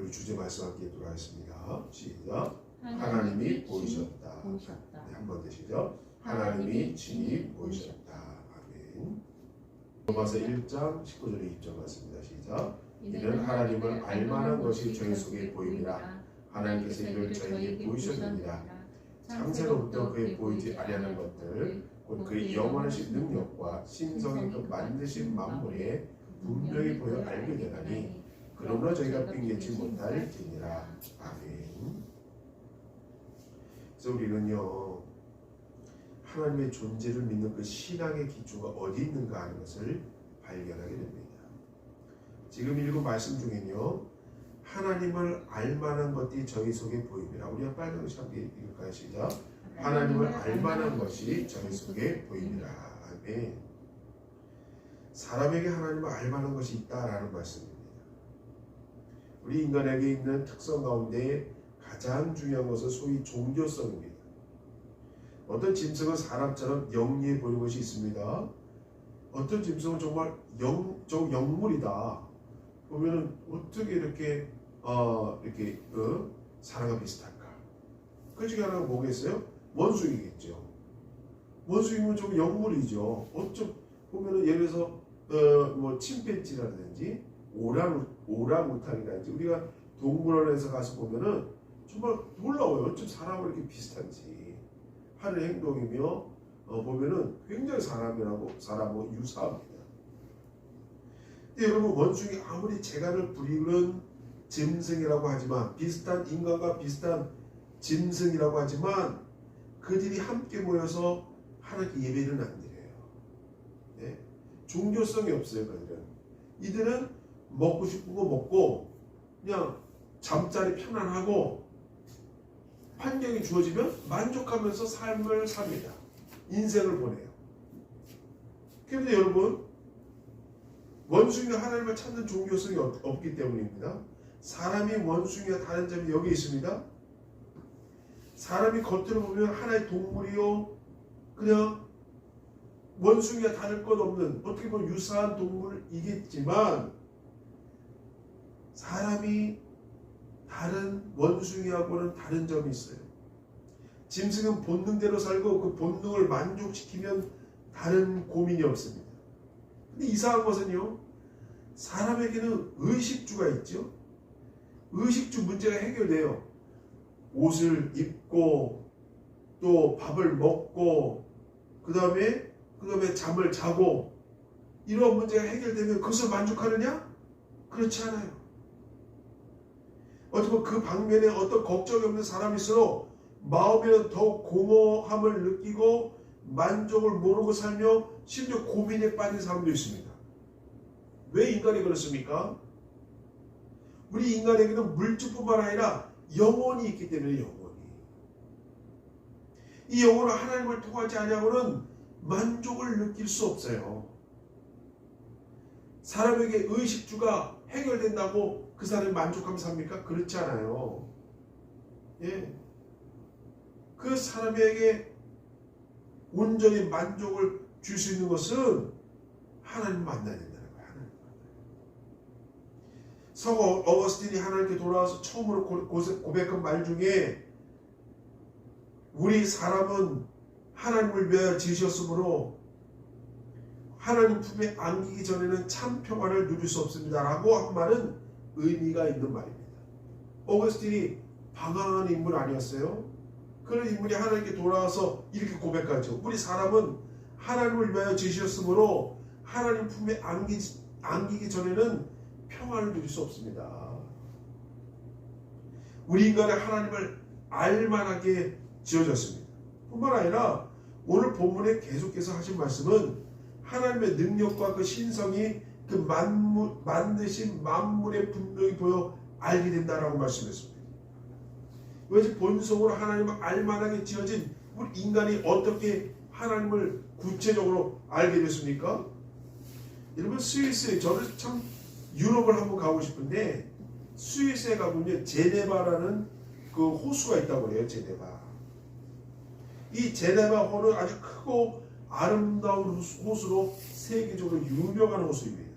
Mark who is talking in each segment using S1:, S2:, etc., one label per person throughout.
S1: 우리 주제 말씀 함께 돌아가겠습니다. 시작. 하나님이 보이셨다. 네, 한 번 더 시작. 하나님이 친히 보이셨다. 아멘. 로마서 1장 19절의 입장 같습니다. 시작. 이는 하나님을 알만한 것이 저희 속에 보임이라. 하나님께서 이를 저희에게 보이셨느니라. 창세로부터 그의 보이지 아니하는 것들 곧 그의 영원하신 능력과 신성의 그 만드신 만물에 분명히 보여 알게 되나니 그러므로 저희가 핑계치 못할지니라. 아멘. 그래서 우리는요, 하나님의 존재를 믿는 그 신앙의 기초가 어디 있는가 하는 것을 발견하게 됩니다. 지금 읽은 말씀 중에는요, 하나님을 알만한 것이 저희 속에 보입니다. 우리가 빨간 것이 함께 읽을까요? 시작. 하나님을 알만한 것이 저희 속에 보입니다. 아멘. 사람에게 하나님을 알만한 것이 있다라는 말씀입니다. 우리 인간에게 있는 특성 가운데 가장 중요한 것은 소위 종교성입니다. 어떤 짐승은 사람처럼 영리해 보이는 것이 있습니다. 어떤 짐승은 정말 영물이다. 보면은 어떻게 이렇게 사람과 비슷할까? 그 중에 하나가 뭐겠어요? 원숭이겠죠. 원숭이면 좀 영물이죠. 어쩜 보면은 예를 들어서 뭐 침팬지라든지 오랑우탄이라든지 우리가 동물원에서 가서 보면은 정말 놀라워요. 어쩜 사람과 이렇게 비슷한지 하는 행동이며 보면은 굉장히 사람하고 유사합니다. 근데 여러분, 원숭이 아무리 재간을 부리는 짐승이라고 하지만, 비슷한 인간과 비슷한 짐승이라고 하지만 그들이 함께 모여서 하나님께 예배는 안 드려요. 네? 종교성이 없어요. 이들은 먹고 싶은 거 먹고 그냥 잠자리 편안하고 환경이 주어지면 만족하면서 삶을 삽니다. 인생을 보내요. 그런데 여러분, 원숭이가 하나님을 찾는 종교성이 없기 때문입니다. 사람이 원숭이와 다른 점이 여기 있습니다. 사람이 겉으로 보면 하나의 동물이요, 그냥 원숭이와 다를 것 없는 어떻게 보면 유사한 동물이겠지만, 사람이 다른 원숭이하고는 다른 점이 있어요. 짐승은 본능대로 살고 그 본능을 만족시키면 다른 고민이 없습니다. 근데 이상한 것은요, 사람에게는 의식주가 있죠. 의식주 문제가 해결돼요. 옷을 입고 또 밥을 먹고 그 다음에 잠을 자고, 이런 문제가 해결되면 그것을 만족하느냐? 그렇지 않아요. 어쩌면 그 방면에 어떤 걱정이 없는 사람일수록 마음에는 더욱 공허함을 느끼고 만족을 모르고 살며 심지어 고민에 빠진 사람도 있습니다. 왜 인간이 그렇습니까? 우리 인간에게는 물질뿐만 아니라 영혼이 있기 때문에, 이 영혼은 하나님을 통하지 아니하고는 만족을 느낄 수 없어요. 사람에게 의식주가 해결된다고 그 사람이 만족하며 삽니까? 그렇지 않아요. 예. 그 사람에게 온전히 만족을 줄 수 있는 것은 하나님 만나야 된다는 거예요. 하나님 만나요. 성 어거스틴이 하나님께 돌아와서 처음으로 고백한 말 중에, 우리 사람은 하나님을 위하여 지으셨으므로 하나님 품에 안기기 전에는 참 평안을 누릴 수 없습니다 라고 한 말은 의미가 있는 말입니다. 어거스틴이 방황한 인물 아니었어요? 그런 인물이 하나님께 돌아와서 이렇게 고백하죠. 우리 사람은 하나님을 위하여 지으셨으므로 하나님 품에 안기기 전에는 평안을 누릴 수 없습니다. 우리 인간은 하나님을 알만하게 지어졌습니다. 뿐만 아니라 오늘 본문에 계속해서 하신 말씀은 하나님의 능력과 그 신성이 그 만드신 만물에 분명히 보여 알게 된다라고 말씀했습니다. 왜 본성으로 하나님을 알만하게 지어진 우리 인간이 어떻게 하나님을 구체적으로 알게 됐습니까? 여러분, 스위스에, 저는 참 유럽을 한번 가고 싶은데 스위스에 가보면 제네바라는 그 호수가 있다고 그래요. 제네바. 이 제네바호는 아주 크고 아름다운 호수로 세계적으로 유명한 호수입니다.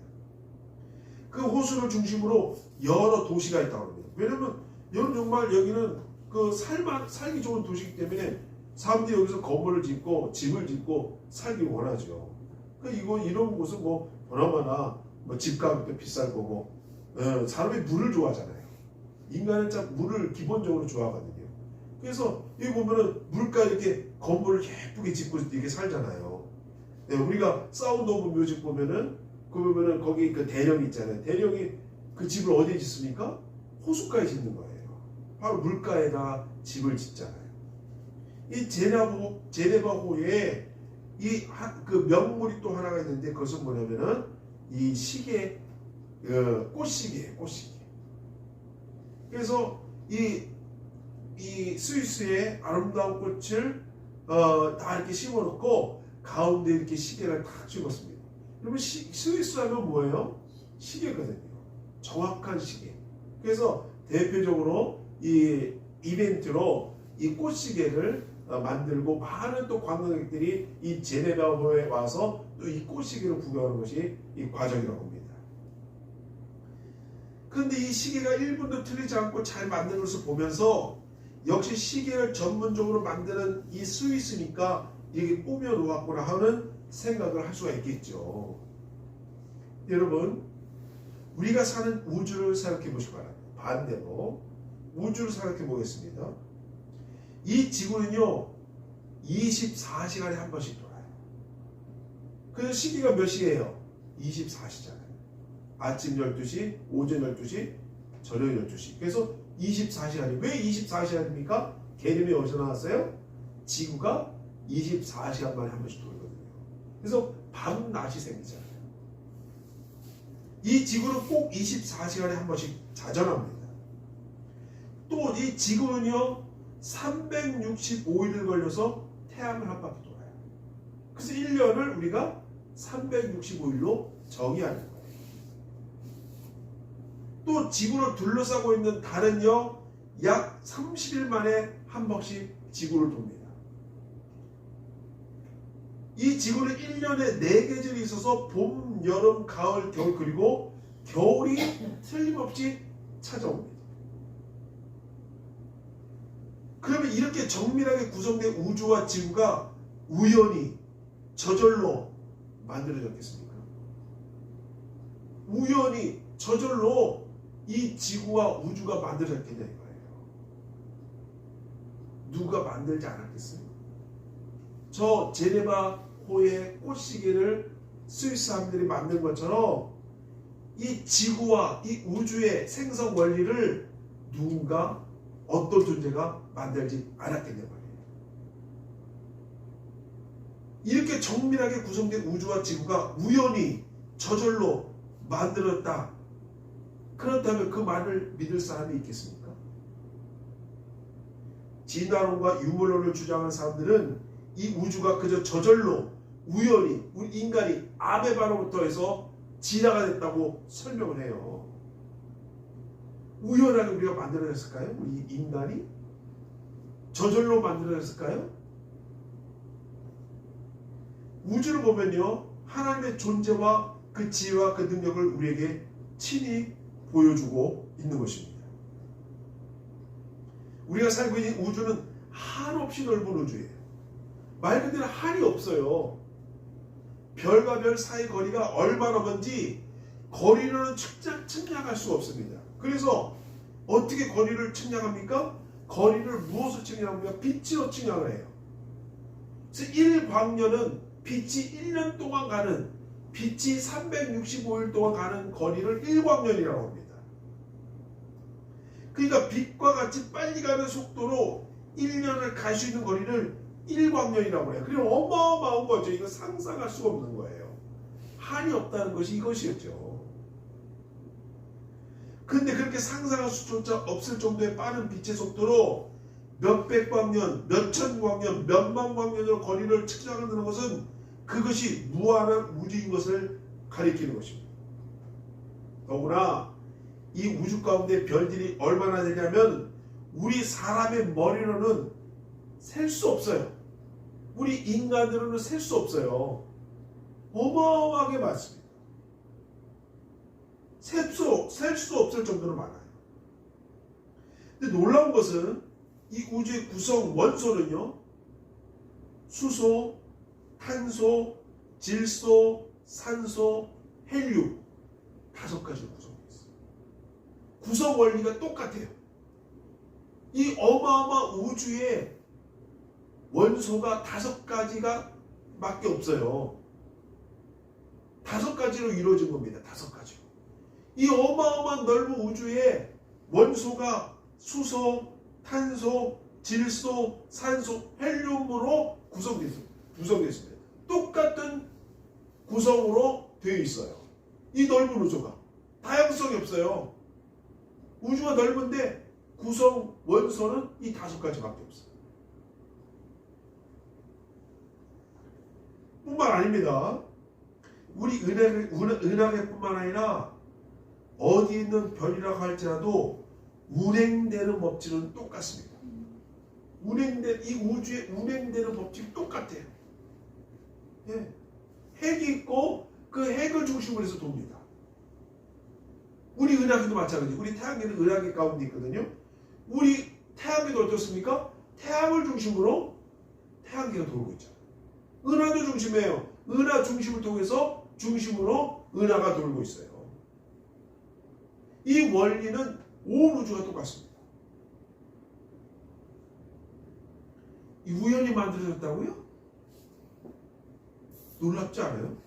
S1: 그 호수를 중심으로 여러 도시가 있다고 합니다. 왜냐면 여러분 정말 여기는 그 살기 좋은 도시이기 때문에 사람들이 여기서 건물을 짓고 집을 짓고 살기 원하죠. 그러니까 이런 곳은 뭐 보나마나 뭐 집값도 비쌀 거고 사람이 물을 좋아하잖아요. 인간은 참 물을 기본적으로 좋아하거든요. 그래서 여기 보면은 물가 이렇게 건물을 예쁘게 짓고 이렇게 살잖아요. 네, 우리가 사운드 오브 뮤직 보면은 거기 그 대령이 있잖아요. 대령이 그 집을 어디에 짓습니까? 호숫가에 짓는 거예요. 바로 물가에다 집을 짓잖아요. 이 제네바호에 그 명물이 또 하나가 있는데 그것은 뭐냐면은 이 시계, 꽃시계예요. 꽃시계. 그래서 이 스위스의 아름다운 꽃을 다 이렇게 심어놓고 가운데 이렇게 시계를 탁 찍었습니다. 여러분 스위스 하면 뭐예요? 시계거든요. 정확한 시계. 그래서 대표적으로 이 이벤트로 이 꽃시계를 만들고 많은 또 관광객들이 이 제네바호에 와서 또 이 꽃시계를 구경하는 것이 이 과정이라고 합니다. 그런데 이 시계가 1분도 틀리지 않고 잘 만든 것을 보면서 역시 시계를 전문적으로 만드는 이 스위스니까 이렇게 꾸며 놓았구나 하는 생각을 할 수가 있겠죠. 여러분, 우리가 사는 우주를 생각해 보시기 바랍니다. 반대로 우주를 생각해 보겠습니다. 이 지구는요 24시간에 한 번씩 돌아요. 그래서 시기가 몇 시예요? 24시잖아요. 아침 12시, 오전 12시, 저녁 12시. 그래서 24시간이 왜 24시간입니까? 개념이 어디서 나왔어요? 지구가 24시간 만에 한 번씩 돌거든요. 그래서 밤 낮이 생기잖아요. 이 지구는 꼭 24시간에 한 번씩 자전합니다. 또 이 지구는요 365일을 걸려서 태양을 한 바퀴 돌아요. 그래서 1년을 우리가 365일로 정의하는 거예요. 또 지구를 둘러싸고 있는 달은요 약 30일 만에 한 번씩 지구를 돕니다. 이 지구는 1년에 4계절이 있어서 봄, 여름, 가을, 겨울, 그리고 겨울이 틀림없이 찾아옵니다. 그러면 이렇게 정밀하게 구성된 우주와 지구가 우연히 저절로 만들어졌겠습니까? 우연히 저절로 이 지구와 우주가 만들어졌겠냐 이거예요. 누가 만들지 않았겠어요? 저 제네바호의 꽃시계를 스위스 사람들이 만든 것처럼 이 지구와 이 우주의 생성 원리를 누군가 어떤 존재가 만들지 않았겠냐 말이에요. 이렇게 정밀하게 구성된 우주와 지구가 우연히 저절로 만들었다. 그렇다면 그 말을 믿을 사람이 있겠습니까? 진화론과 유물론을 주장하는 사람들은 이 우주가 그저 저절로 우연히 우리 인간이 아메바로부터 해서 진화가 됐다고 설명을 해요. 우연하게 우리가 만들어졌을까요? 우리 인간이? 저절로 만들어졌을까요? 우주를 보면요 하나님의 존재와 그 지혜와 그 능력을 우리에게 친히 보여주고 있는 것입니다. 우리가 살고 있는 우주는 한없이 넓은 우주예요. 말 그대로 한이 없어요. 별과 별 사이 거리가 얼마나 먼지 거리는 측량할 수가 없습니다. 그래서 어떻게 거리를 측량합니까? 거리를 무엇으로 측량합니까? 빛으로 측량을 해요. 그래서 1광년은 빛이 1년 동안 가는 빛이 365일 동안 가는 거리를 1광년이라고 합니다. 그러니까 빛과 같이 빨리 가는 속도로 1년을 갈 수 있는 거리를 1광년이라고 해요. 그리고 어마어마한 거죠. 이거 상상할 수가 없는 거예요. 한이 없다는 것이 이것이었죠. 근데 그렇게 상상할 수조차 없을 정도의 빠른 빛의 속도로 몇백 광년, 몇천 광년, 몇만 광년으로 거리를 측량한다는 것은 그것이 무한한 우주인 것을 가리키는 것입니다. 더구나 이 우주 가운데 별들이 얼마나 되냐면 우리 사람의 머리로는 셀 수 없어요. 우리 인간으로는 셀 수 없어요. 어마어마하게 많습니다. 셀 수 없을 정도로 많아요. 근데 놀라운 것은 이 우주의 구성 원소는요, 수소, 탄소, 질소, 산소, 헬륨 5가지로 구성되어 있어요. 구성 원리가 똑같아요. 이 어마어마한 우주에 원소가 5가지가 밖에 없어요. 5가지로 이루어진 겁니다. 5가지로. 이 어마어마한 넓은 우주에 원소가 수소, 탄소, 질소, 산소, 헬륨으로 구성됐습니다. 똑같은 구성으로 되어 있어요. 이 넓은 우주가 다양성이 없어요. 우주가 넓은데 구성 원소는 이 5가지밖에 없어요. 뿐만 아닙니다. 우리 은하계뿐만 아니라 어디 있는 별이라고 할지라도 운행되는 법칙은 똑같습니다. 이 우주에 운행되는 법칙이 똑같아요. 예. 핵이 있고 그 핵을 중심으로 해서 돕니다. 우리 은하계도 마찬가지. 우리 태양계는 은하계 가운데 있거든요. 우리 태양계도 어떻습니까? 태양을 중심으로 태양계가 돌고 있잖아요. 은하도 중심이에요. 은하 중심을 통해서 중심으로 은하가 돌고 있어요. 이 원리는 온 우주가 똑같습니다. 이 우연히 만들어졌다고요? 놀랍지 않아요?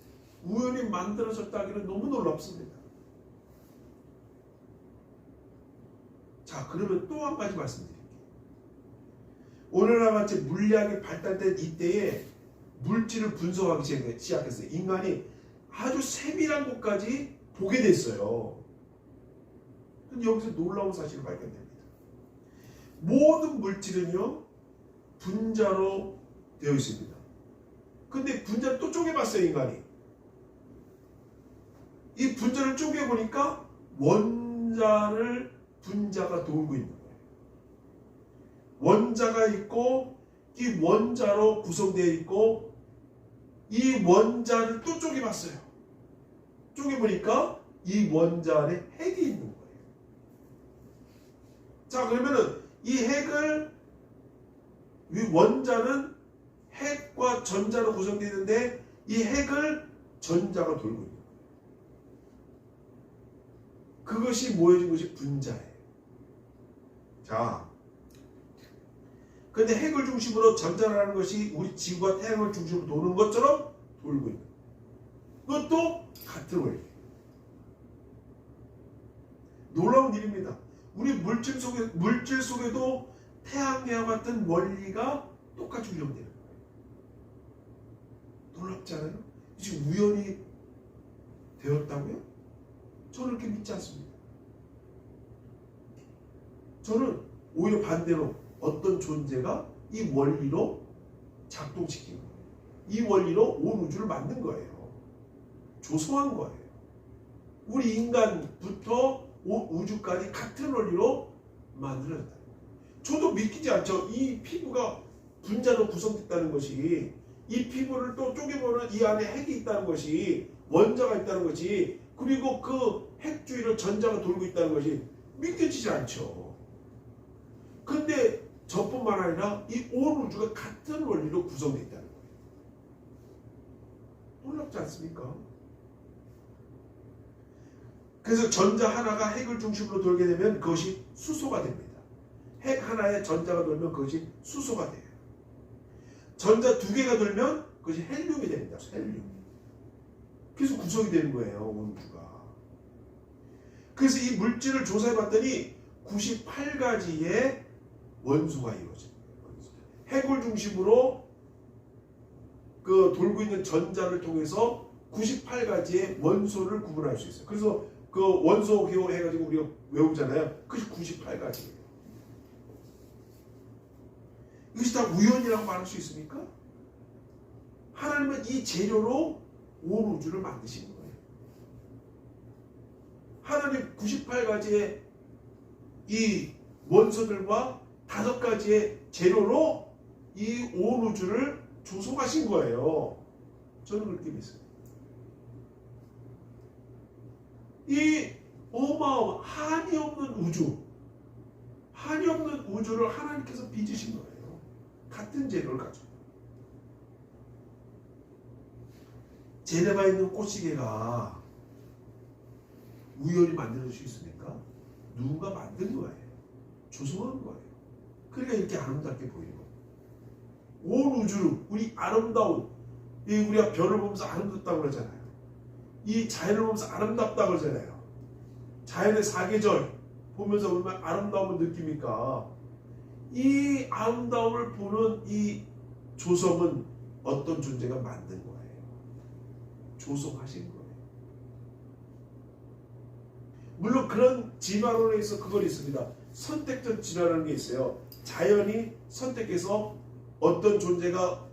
S1: 우연히 만들어졌다기는 너무 놀랍습니다. 자, 그러면 또 한 가지 말씀드릴게요. 오늘과 같이 물리학이 발달된 이때에 물질을 분석하기 시작했어요. 인간이 아주 세밀한 곳까지 보게 됐어요. 여기서 놀라운 사실을 발견됩니다. 모든 물질은요, 분자로 되어 있습니다. 근데 분자를 또 쪼개봤어요, 인간이. 이 분자를 쪼개보니까 분자가 돌고 있는 거예요. 원자가 있고, 이 원자로 구성되어 있고, 이 원자를 또 쪼개봤어요. 쪼개보니까 이 원자 안에 핵이 있는 거예요. 자, 그러면은 이 원자는 핵과 전자로 구성되어 있는데 이 핵을 전자가 돌고 있는 거예요. 그것이 모여진 것이 분자예요. 자, 근데 핵을 중심으로 전자라는 것이 우리 지구와 태양을 중심으로 도는 것처럼 돌고 있는 거예요. 그것도 같은 원리예요. 놀라운 일입니다. 우리 물질 속에도 태양계와 같은 원리가 똑같이 운영되는 거예요. 놀랍지 않아요? 지금 우연히 되었다고요? 저는 그렇게 믿지 않습니다. 저는 오히려 반대로 어떤 존재가 이 원리로 작동시킨 거예요. 이 원리로 온 우주를 만든 거예요. 조성한 거예요. 우리 인간부터 우주까지 같은 원리로 만들어졌다. 저도 믿기지 않죠. 이 피부가 분자로 구성됐다는 것이, 이 피부를 또 쪼개보는 이 안에 핵이 있다는 것이, 원자가 있다는 것이, 그리고 그 핵 주위를 전자가 돌고 있다는 것이 믿겨지지 않죠. 근데 저뿐만 아니라 이 온 우주가 같은 원리로 구성되어 있다는 거예요. 놀랍지 않습니까? 그래서 전자 하나가 핵을 중심으로 돌게 되면 그것이 수소가 됩니다. 핵 하나에 전자가 돌면 그것이 수소가 돼요. 전자 2개가 돌면 그것이 헬륨이 됩니다. 헬륨. 그래서 구성이 되는 거예요, 온 우주가. 그래서 이 물질을 조사해 봤더니 98가지의 원소가 이루어집니다. 핵을 중심으로 돌고 있는 전자를 통해서 98가지의 원소를 구분할 수 있어요. 그래서 그 원소 기호 해가지고 우리가 외우잖아요. 그것이 98가지예요. 이것이 다 우연이라고 말할 수 있습니까? 하나님은 이 재료로 온 우주를 만드신 거예요. 하나님 98가지의 이 원소들과 5가지의 재료로 이 온 우주를 조성하신 거예요. 저는 그렇게 믿습니다. 이 어마어마 한이 없는 우주, 한이 없는 우주를 하나님께서 빚으신 거예요. 같은 재료를 가지고. 제네바 있는 꽃시계가 우연히 만들어질 수 있습니까? 누군가 만든 거예요. 조성한 거예요. 그러니까 이렇게 아름답게 보이는 거예요. 온 우주를 우리 아름다운 우리가 별을 보면서 아름답다고 그러잖아요. 이 자연을 보면서 아름답다고 그러잖아요. 자연의 사계절 보면서 얼마나 아름다움을 느낍니까? 이 아름다움을 보는 이 조성은 어떤 존재가 만든 거예요. 조성하신 거예요. 물론 그런 진화론에서 그걸 있습니다. 선택적 진화라는 게 있어요. 자연이 선택해서 어떤 존재가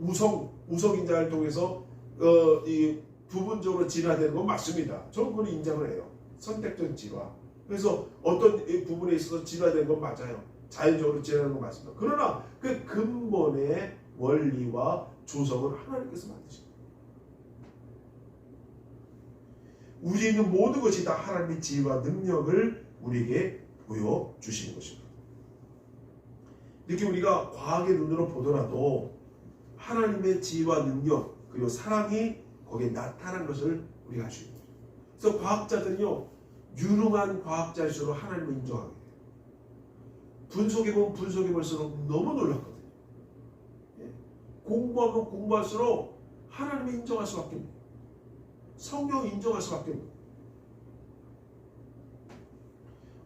S1: 우성인자를 통해서 이 부분적으로 진화되는 건 맞습니다. 저는 그걸 인정을 해요. 선택적 진화. 그래서 어떤 부분에 있어서 진화되는 건 맞아요. 자연적으로 진화하는 건 맞습니다. 그러나 그 근본의 원리와 조성을 하나님께서 만드신 거예요. 우리에 있는 모든 것이 다 하나님의 지혜와 능력을 우리에게 보여주시는 것입니다. 이렇게 우리가 과학의 눈으로 보더라도 하나님의 지혜와 능력 그리고 사랑이 거기에 나타난 것을 우리가 알 수 있는 거죠. 그래서 과학자들은요, 유능한 과학자일수록 하나님을 인정하게 돼요. 분석해보면 분석해볼수록 너무 놀랐거든요. 공부하면 공부할수록 하나님을 인정할 수밖에 없어요. 성경 인정할 수밖에 없어요.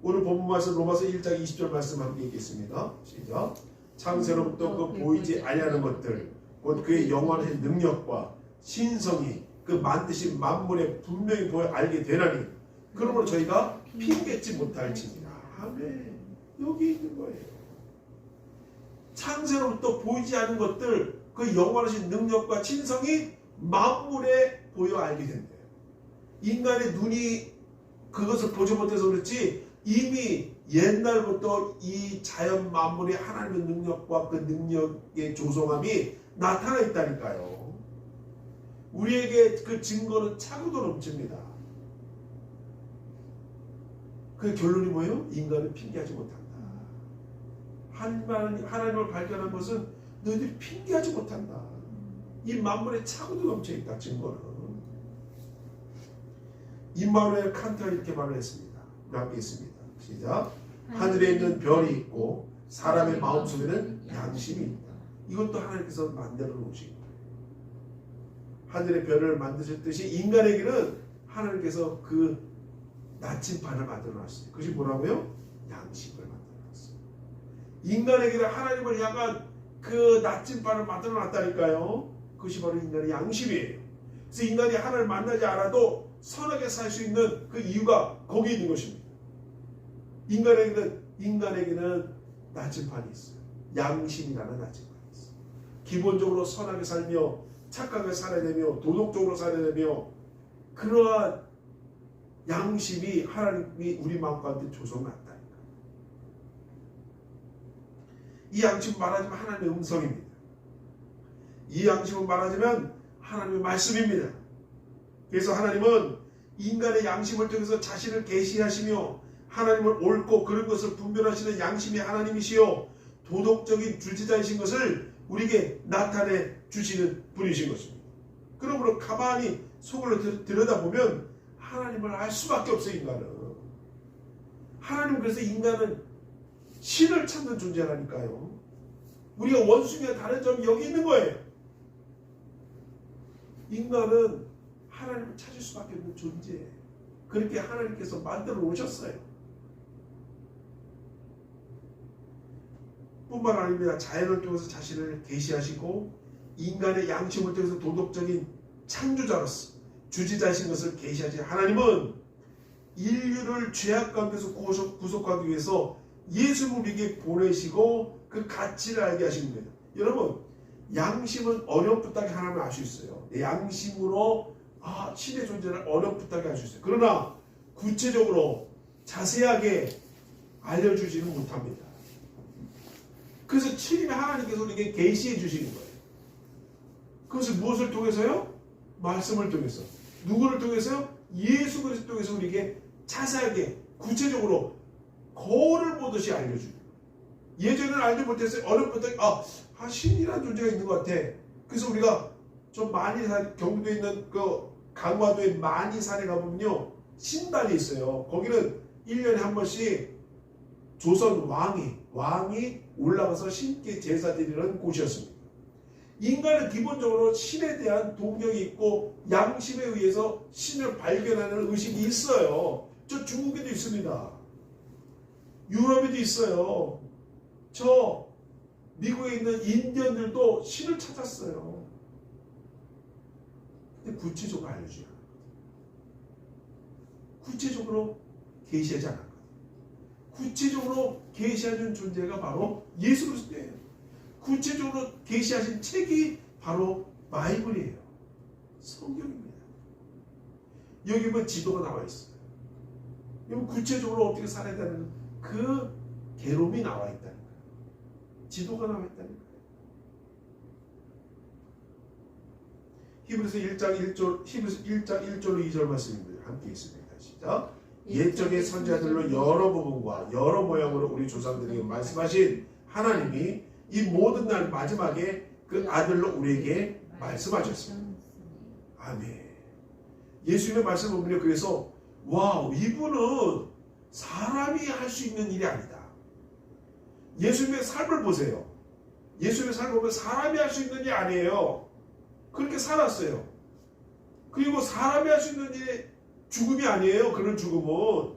S1: 오늘 본문 말씀 로마서 1장 20절 말씀 함께 읽겠습니다. 시작. 창세로부터 그 보이지 아니하는 것들 곧 그의 영원한 능력과 신성이 그 만드신 만물에 분명히 보여 알게 되나니 그러므로 저희가 핑계치 못할지니라. 아멘. 여기 있는 거예요. 창세로부터 보이지 않은 것들 그 영원하신 능력과 신성이 만물에 보여 알게 된대요. 인간의 눈이 그것을 보지 못해서 그렇지 이미 옛날부터 이 자연 만물의 하나님의 능력과 그 능력의 조성함이 나타나 있다니까요. 우리에게 그 증거는 차고도 넘칩니다. 그 결론이 뭐예요? 인간은 핑계하지 못한다. 하나님을 발견한 것은 너희들이 핑계하지 못한다. 이 만물에 차고도 넘쳐 있다. 증거는. 임마누엘 칸트가 이렇게 말을 했습니다. 함께 있습니다. 시작. 하늘에 있는 별이 있고 사람의 마음속에는 양심이 있다. 이것도 하나님께서 만들어 놓으신 거예요. 하늘의 별을 만드셨듯이 인간에게는 하나님께서 그 나침반을 만들어 놨어요. 그것이 뭐라고요? 양심을 만들어 놨어요. 인간에게는 하나님을 향한 그 나침반을 만들어 놨다니까요. 그것이 바로 인간의 양심이에요. 그래서 인간이 하나님을 만나지 않아도 선하게 살 수 있는 그 이유가 거기에 있는 것입니다. 인간에게는 나침반이 있어요. 양심이라는 나침반이 있어요. 기본적으로 선하게 살며 착하게 살아야 되며 도덕적으로 살아야 되며 그러한 양심이 하나님이 우리 마음 가운데 조성났다니까. 이 양심 말하자면 하나님의 음성입니다. 이 양심을 말하자면 하나님의 말씀입니다. 그래서 하나님은 인간의 양심을 통해서 자신을 계시하시며 하나님을 옳고 그른 것을 분별하시는 양심이 하나님이시요 도덕적인 주지자이신 것을 우리에게 나타내 주시는 분이신 것입니다. 그러므로 가만히 속을 들여다보면 하나님을 알 수밖에 없어요. 인간은. 하나님 그래서 인간은 신을 찾는 존재라니까요. 우리가 원숭이와 다른 점이 여기 있는 거예요. 인간은 하나님을 찾을 수밖에 없는 존재예요. 그렇게 하나님께서 만들어 놓으셨어요. 뿐만 아니라 자연을 통해서 자신을 계시하시고 인간의 양심을 통해서 도덕적인 창조자로서 주지자이신 것을 계시하신 하나님은 인류를 죄악 가운데서 구속하기 위해서 예수를 우리에게 보내시고 그 가치를 알게 하신 겁니다. 여러분, 양심은 어렴풋하게 하나님을 알 수 있어요. 양심으로 신의 존재를 어렴풋하게 알 수 있어요. 그러나 구체적으로 자세하게 알려주지는 못합니다. 그래서 주님의 하나님께서 우리에게 계시해 주시는 거예요. 그것을 무엇을 통해서요? 말씀을 통해서. 누구를 통해서요? 예수 그리스도를 통해서 우리에게 자세하게 구체적으로 거울을 보듯이 알려줍니다. 예전에는 알지 못했어요. 어려부터 신이라는 존재가 있는 것 같아. 그래서 우리가 좀 만이산, 경기도에 있는 그 강화도의 만이산에 가보면요, 신당이 있어요. 거기는 1년에 한 번씩 조선 왕이 올라가서 신께 제사 드리는 곳이었습니다. 인간은 기본적으로 신에 대한 동경이 있고 양심에 의해서 신을 발견하는 의식이 있어요. 저 중국에도 있습니다. 유럽에도 있어요. 저 미국에 있는 인디언들도 신을 찾았어요. 근데 구체적으로 알려줘야 하는 거예요. 구체적으로 계시하지 않았거든요. 구체적으로 계시하는 존재가 바로 예수 그리스도예요. 구체적으로 계시하신 책이 바로 바이블이에요. 성경입니다. 여기 보면 지도가 나와 있어요. 여기 구체적으로 어떻게 살아야 되는 그 계롬이 나와 있다는 거예요. 지도가 나와 있다는 거예요. 히브리서 1장 1절로 2절 말씀입니다. 함께 있습니다. 시작. 옛적의 선지자들로 여러 부분과 여러 모양으로 우리 조상들에게 말씀하신 하나님이 이 모든 날 마지막에 그 아들로 우리에게 말씀하셨습니다. 아멘. 예수님의 말씀을 보면 그래서 와우, 이분은 사람이 할 수 있는 일이 아니다. 예수님의 삶을 보세요. 예수님의 삶을 보면 사람이 할 수 있는 일이 아니에요. 그렇게 살았어요. 그리고 사람이 할 수 있는 일이 죽음이 아니에요. 그런 죽음은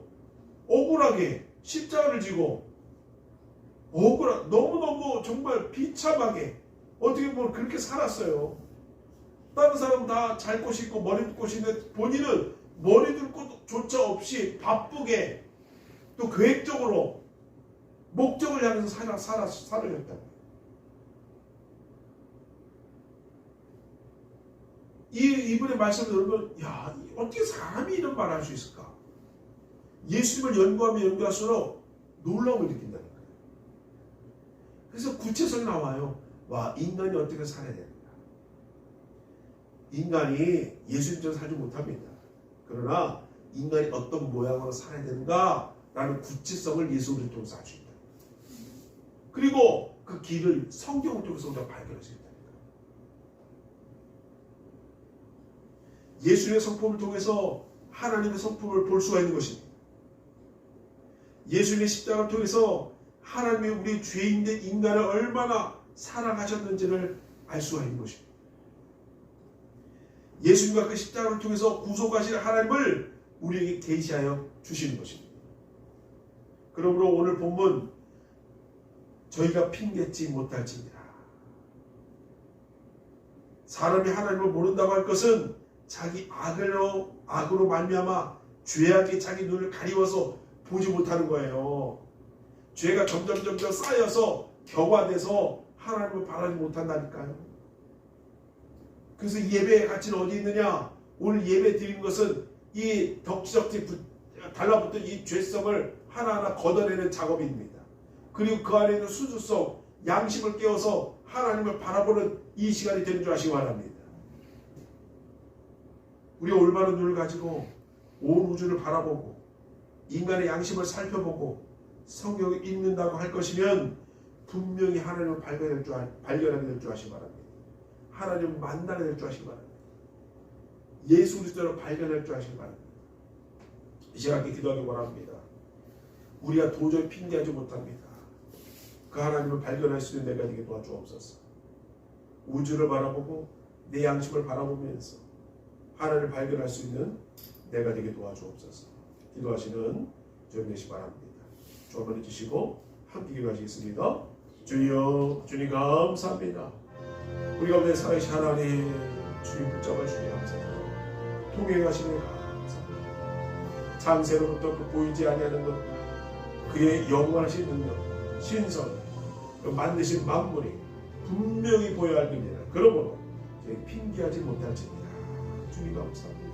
S1: 억울하게 십자가를 지고 너무너무 정말 비참하게 어떻게 보면 그렇게 살았어요. 다른 사람 다 잘 곳이 있고 머리 둘 곳이 있는데 본인은 머리 둘 곳조차 없이 바쁘게 또 계획적으로 목적을 향해서 살아냈다. 이분의 말씀을 들으면 어떻게 사람이 이런 말을 할 수 있을까? 예수님을 연구하면 연구할수록 놀라움을 느낀다는 거예요. 그래서 구체성이 나와요. 와, 인간이 어떻게 살아야 되는가? 인간이 예수님처럼 살지 못합니다. 그러나 인간이 어떤 모양으로 살아야 되는가? 라는 구체성을 예수 그리스도를 통해서 알 수 있다. 그리고 그 길을 성경을 통해서 우리가 발견할 수 있다. 예수님의 성품을 통해서 하나님의 성품을 볼 수가 있는 것입니다. 예수님의 십자가를 통해서 하나님이 우리 죄인된 인간을 얼마나 사랑하셨는지를 알 수가 있는 것입니다. 예수님과 그 십자가를 통해서 구속하신 하나님을 우리에게 계시하여 주시는 것입니다. 그러므로 오늘 본문 저희가 핑계지 못할지니라. 사람이 하나님을 모른다고 할 것은 자기 악으로 말미암아 죄악이 자기 눈을 가리워서 보지 못하는 거예요. 죄가 점점 쌓여서 격화돼서 하나님을 바라지 못한다니까요. 그래서 예배의 가치는 어디 있느냐? 오늘 예배 드리는 것은 이 덕지덕지 달라붙은 이 죄성을 하나하나 걷어내는 작업입니다. 그리고 그 안에 있는 수주성, 양심을 깨워서 하나님을 바라보는 이 시간이 되는 줄 아시기 바랍니다. 우리가 올바른 눈을 가지고 온 우주를 바라보고 인간의 양심을 살펴보고 성경을 읽는다고 할 것이면 분명히 하나님을 발견하게 될 줄 아시기 바랍니다. 하나님을 만나게 될 줄 아시기 바랍니다. 예수 그리스도를 발견할 줄 아시기 바랍니다. 이 시간에 기도하기 바랍니다. 우리가 도저히 핑계하지 못합니다. 그 하나님을 발견할 수 있는 내가 되게 도와주옵소서. 우주를 바라보고 내 양심을 바라보면서 하나님을 발견할 수 있는 내가 되게 도와주옵소서. 기도하시는 주님 되시 바랍니다. 주 한번 해주시고 함께 기도하시겠습니다. 주여, 주님 감사합니다. 우리 가운데 살아계신 하나님, 주님 붙잡아 주님 감사합니다. 통행하시는 감사합니다. 창세로부터 그 보이지 아니하는 것, 그의 영원하신 능력, 신선, 그 만드신 만물이 분명히 보여야 할 겁니다. 그러므로 저희 핑계하지 못할지니라. 주님 감사합니다.